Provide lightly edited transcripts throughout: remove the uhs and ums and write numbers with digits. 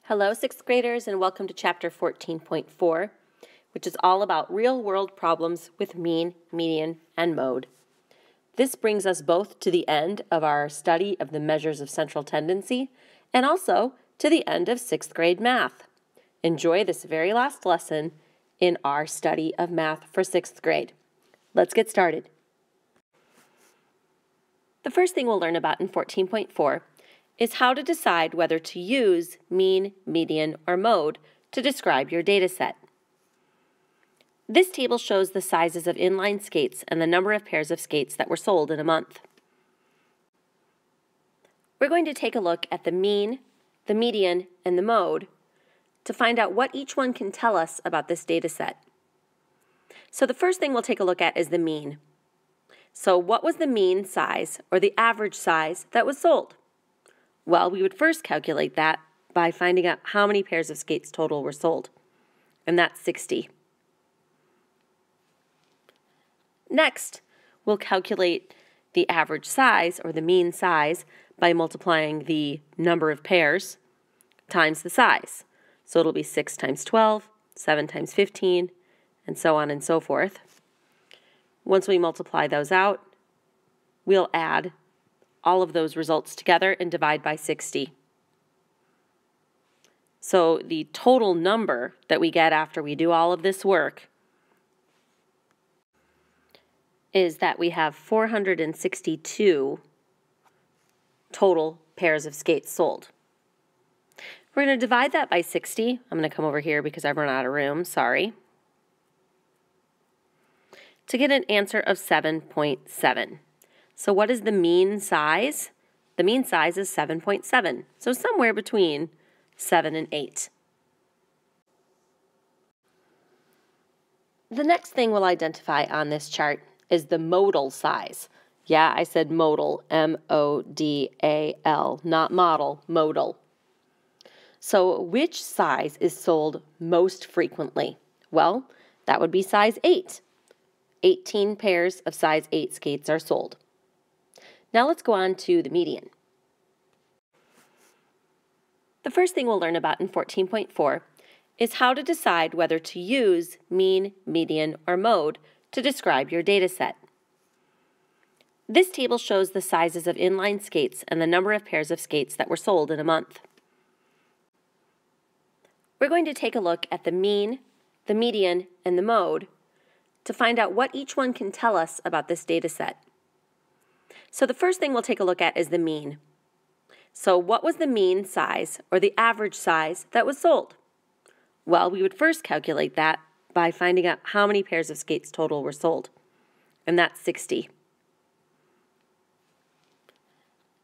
Hello, 6th graders, and welcome to Chapter 14.4, which is all about real-world problems with mean, median, and mode. This brings us both to the end of our study of the measures of central tendency and also to the end of 6th grade math. Enjoy this very last lesson in our study of math for 6th grade. Let's get started. The first thing we'll learn about in 14.4 is how to decide whether to use mean, median, or mode to describe your data set. This table shows the sizes of inline skates and the number of pairs of skates that were sold in a month. We're going to take a look at the mean, the median, and the mode to find out what each one can tell us about this data set. So the first thing we'll take a look at is the mean. So what was the mean size, or the average size, that was sold? Well, we would first calculate that by finding out how many pairs of skates total were sold, and that's 60. Next, we'll calculate the average size, or the mean size, by multiplying the number of pairs times the size. So it'll be 6 times 12, 7 times 15, and so on and so forth. Once we multiply those out, we'll add all of those results together and divide by 60. So the total number that we get after we do all of this work is that we have 462 total pairs of skates sold. We're going to divide that by 60. I'm going to come over here because I've run out of room, sorry, to get an answer of 7.7. So what is the mean size? The mean size is 7.7, so somewhere between 7 and 8. The next thing we'll identify on this chart is the modal size. Yeah, I said modal, M-O-D-A-L, not model, modal. So which size is sold most frequently? Well, that would be size 8. 18 pairs of size 8 skates are sold. Now let's go on to the median. The first thing we'll learn about in 14.4 is how to decide whether to use mean, median, or mode to describe your data set. This table shows the sizes of inline skates and the number of pairs of skates that were sold in a month. We're going to take a look at the mean, the median, and the mode to find out what each one can tell us about this data set. So the first thing we'll take a look at is the mean. So what was the mean size, or the average size, that was sold? Well, we would first calculate that by finding out how many pairs of skates total were sold, and that's 60.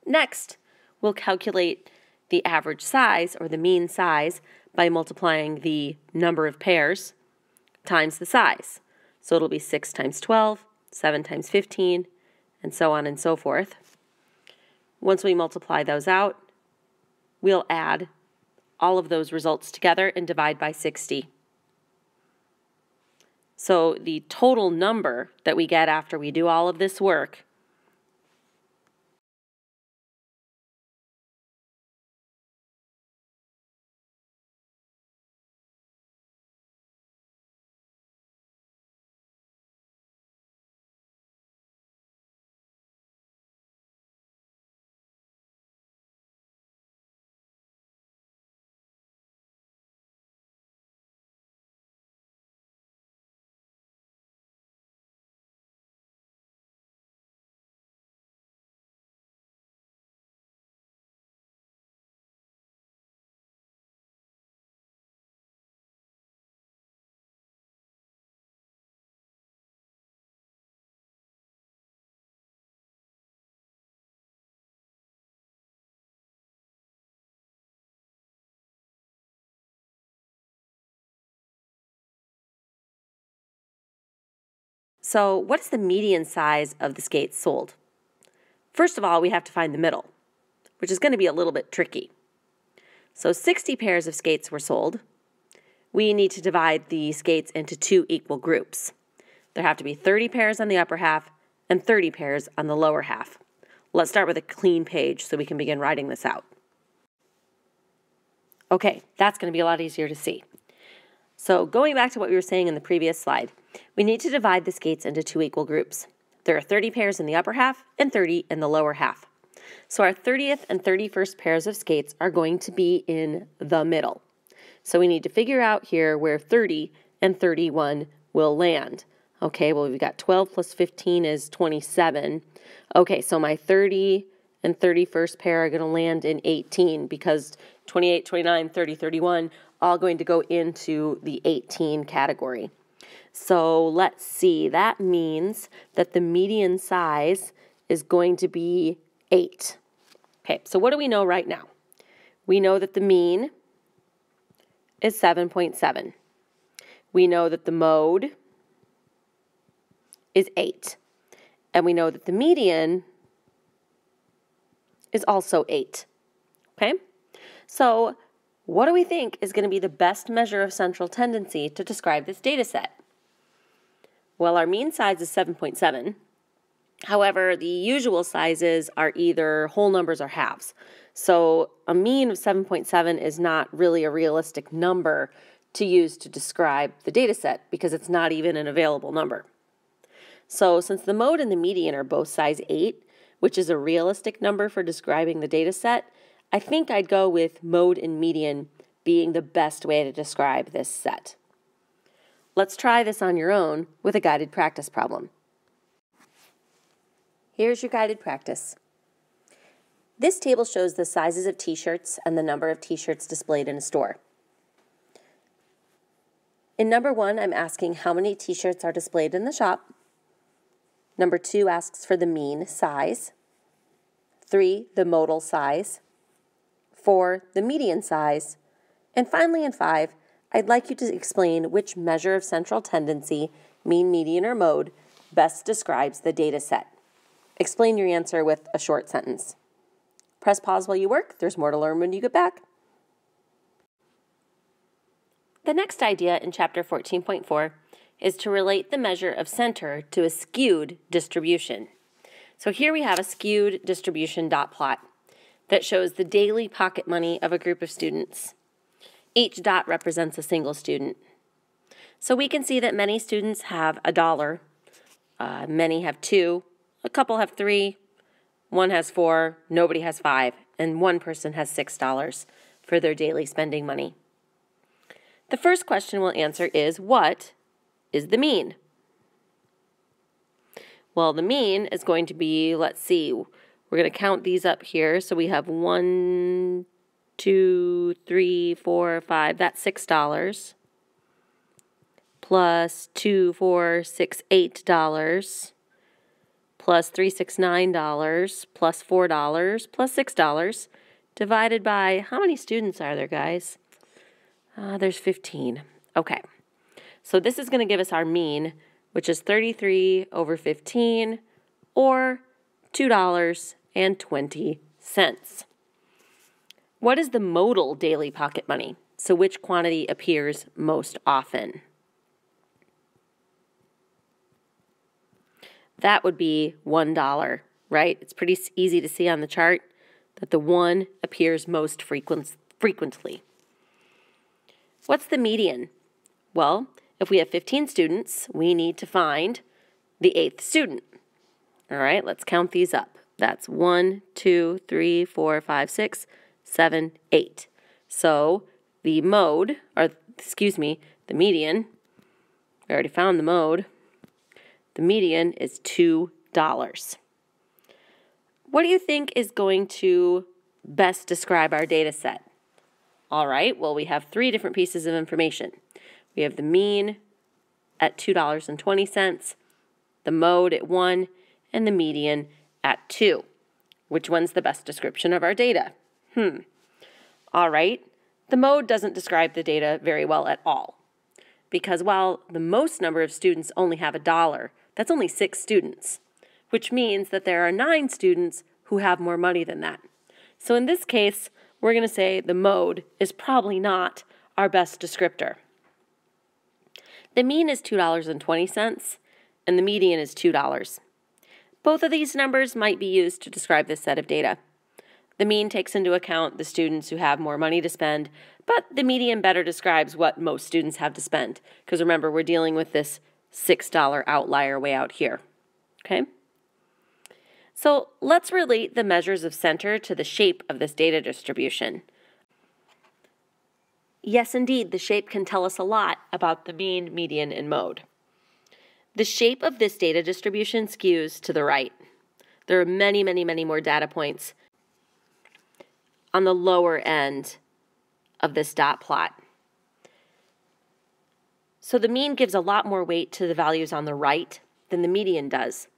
Next, we'll calculate the average size, or the mean size, by multiplying the number of pairs times the size. So it'll be 6 times 12, 7 times 15, and so on and so forth. Once we multiply those out, we'll add all of those results together and divide by 60. So the total number that we get after we do all of this work So what is the median size of the skates sold? First of all, we have to find the middle, which is going to be a little bit tricky. So 60 pairs of skates were sold. We need to divide the skates into 2 equal groups. There have to be 30 pairs on the upper half and 30 pairs on the lower half. Let's start with a clean page so we can begin writing this out. Okay, that's going to be a lot easier to see. So going back to what we were saying in the previous slide, we need to divide the skates into two equal groups. There are 30 pairs in the upper half and 30 in the lower half. So our 30th and 31st pairs of skates are going to be in the middle. So we need to figure out here where 30 and 31 will land. Okay, well, we've got 12 plus 15 is 27. Okay, so my 30 and 31st pair are going to land in 18 because 28, 29, 30, 31 all going to go into the 18 category. So let's see, that means that the median size is going to be 8. Okay, so what do we know right now? We know that the mean is 7.7. We know that the mode is 8. And we know that the median is also 8. Okay? So what do we think is going to be the best measure of central tendency to describe this data set? Well, our mean size is 7.7. However, the usual sizes are either whole numbers or halves. So a mean of 7.7 is not really a realistic number to use to describe the data set because it's not even an available number. So since the mode and the median are both size 8, which is a realistic number for describing the data set, I think I'd go with mode and median being the best way to describe this set. Let's try this on your own with a guided practice problem. Here's your guided practice. This table shows the sizes of t-shirts and the number of t-shirts displayed in a store. In number 1, I'm asking how many t-shirts are displayed in the shop. Number 2 asks for the mean size. 3, the modal size. 4, the median size. And finally in 5, I'd like you to explain which measure of central tendency, mean, median, or mode, best describes the data set. Explain your answer with a short sentence. Press pause while you work. There's more to learn when you get back. The next idea in Chapter 14.4 is to relate the measure of center to a skewed distribution. So here we have a skewed distribution dot plot that shows the daily pocket money of a group of students. Each dot represents a single student. So we can see that many students have $1, many have 2, a couple have 3, one has 4, nobody has 5, and one person has $6 for their daily spending money. The first question we'll answer is, what is the mean? Well, the mean is going to be, let's see, we're going to count these up here. So we have 1, 2, 3, 4, 5, that's $6, plus 2, 4, 6, $8, plus $3, 6, $9, plus $4, plus $6, divided by, how many students are there, guys? There's 15. Okay, so this is going to give us our mean, which is 33 over 15, or $2.20. What is the modal daily pocket money? So which quantity appears most often? That would be $1, right? It's pretty easy to see on the chart that the 1 appears most frequently. What's the median? Well, if we have 15 students, we need to find the 8th student. All right, let's count these up. That's 1, 2, 3, 4, 5, 6, 7, 8. So the mode, or excuse me, the median, we already found the mode. The median is $2. What do you think is going to best describe our data set? All right, well, we have 3 different pieces of information. We have the mean at $2.20, the mode at 1, and the median at 2. Which one's the best description of our data? All right, the mode doesn't describe the data very well at all. Because while the most number of students only have $1, that's only 6 students, which means that there are 9 students who have more money than that. So in this case, we're going to say the mode is probably not our best descriptor. The mean is $2.20, and the median is $2. Both of these numbers might be used to describe this set of data. The mean takes into account the students who have more money to spend, but the median better describes what most students have to spend. Because remember, we're dealing with this $6 outlier way out here. Okay? So let's relate the measures of center to the shape of this data distribution. Yes, indeed, the shape can tell us a lot about the mean, median, and mode. The shape of this data distribution skews to the right. There are many, many, many more data points on the lower end of this dot plot. So the mean gives a lot more weight to the values on the right than the median does.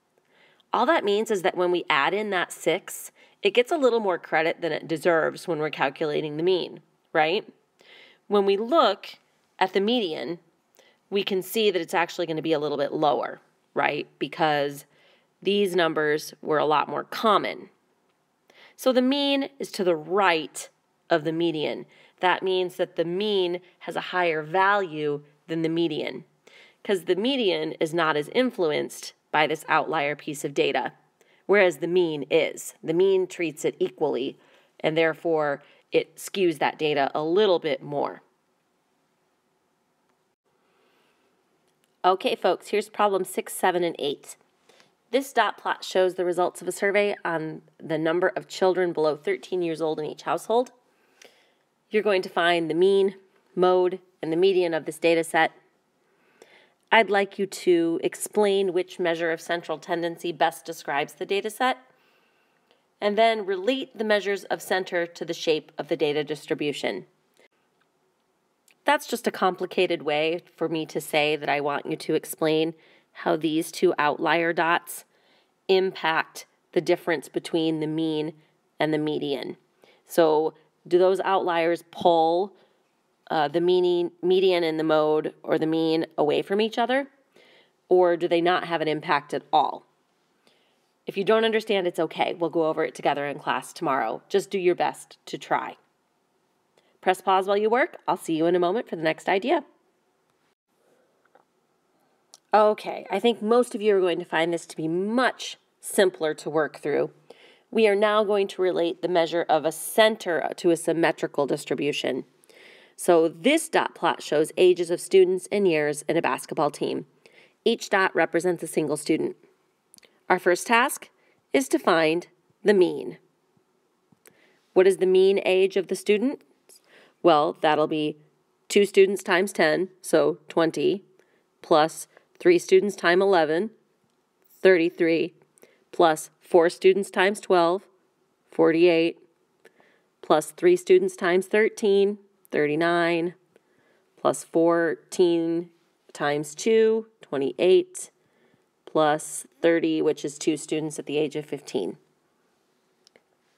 All that means is that when we add in that 6, it gets a little more credit than it deserves when we're calculating the mean, right? When we look at the median, we can see that it's actually going to be a little bit lower, right? Because these numbers were a lot more common. So the mean is to the right of the median. That means that the mean has a higher value than the median, because the median is not as influenced by this outlier piece of data, whereas the mean is. The mean treats it equally, and therefore it skews that data a little bit more. Okay, folks, here's problem 6, 7, and 8. This dot plot shows the results of a survey on the number of children below 13 years old in each household. You're going to find the mean, mode, and the median of this data set. I'd like you to explain which measure of central tendency best describes the data set, and then relate the measures of center to the shape of the data distribution. That's just a complicated way for me to say that I want you to explain how these two outlier dots impact the difference between the mean and the median. So do those outliers pull the median and the mode or the mean away from each other, or do they not have an impact at all? If you don't understand, it's okay. We'll go over it together in class tomorrow. Just do your best to try. Press pause while you work. I'll see you in a moment for the next idea. Okay, I think most of you are going to find this to be much simpler to work through. We are now going to relate the measure of a center to a symmetrical distribution. So this dot plot shows ages of students and years in a basketball team. Each dot represents a single student. Our first task is to find the mean. What is the mean age of the student? Well, that'll be 2 students times 10, so 20, plus 3 students times 11, 33, plus 4 students times 12, 48, plus 3 students times 13, 39, plus 14 times 2, 28, plus 30, which is 2 students at the age of 15.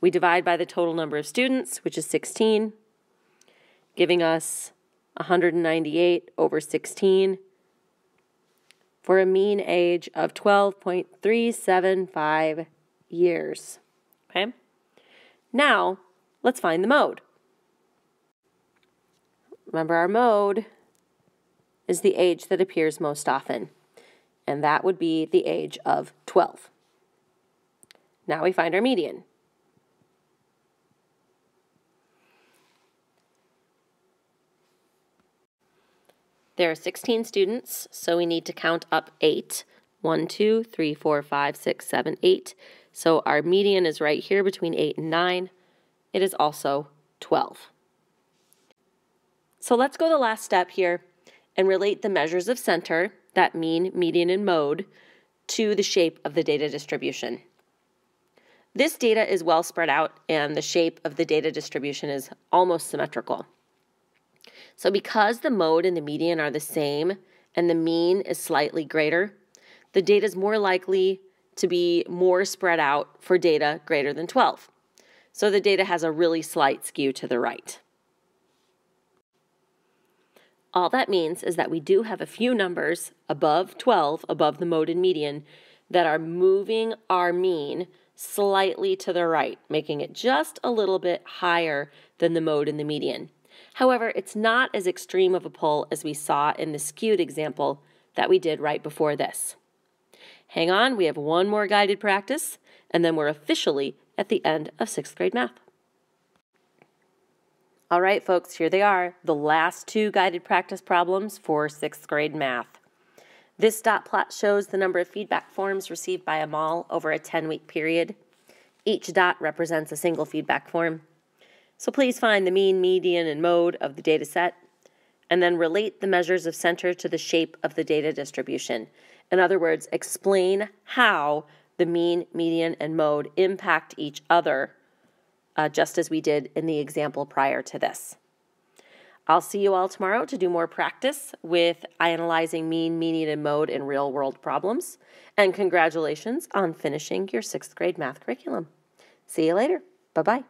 We divide by the total number of students, which is 16, giving us 198 over 16, for a mean age of 12.375 years. Okay? Now, let's find the mode. Remember, our mode is the age that appears most often, and that would be the age of 12. Now we find our median. There are 16 students, so we need to count up 8. 1, 2, 3, 4, 5, 6, 7, 8. So our median is right here between 8 and 9. It is also 12. So let's go the last step here and relate the measures of center, that mean, median, and mode, to the shape of the data distribution. This data is well spread out, and the shape of the data distribution is almost symmetrical. So because the mode and the median are the same and the mean is slightly greater, the data is more likely to be more spread out for data greater than 12. So the data has a really slight skew to the right. All that means is that we do have a few numbers above 12, above the mode and median, that are moving our mean slightly to the right, making it just a little bit higher than the mode and the median. However, it's not as extreme of a pull as we saw in the skewed example that we did right before this. Hang on, we have one more guided practice, and then we're officially at the end of 6th grade math. All right, folks, here they are, the last two guided practice problems for 6th grade math. This dot plot shows the number of feedback forms received by Amal over a 10-week period. Each dot represents a single feedback form. So please find the mean, median, and mode of the data set, and then relate the measures of center to the shape of the data distribution. In other words, explain how the mean, median, and mode impact each other, just as we did in the example prior to this. I'll see you all tomorrow to do more practice with analyzing mean, median, and mode in real-world problems. And congratulations on finishing your 6th grade math curriculum. See you later. Bye-bye.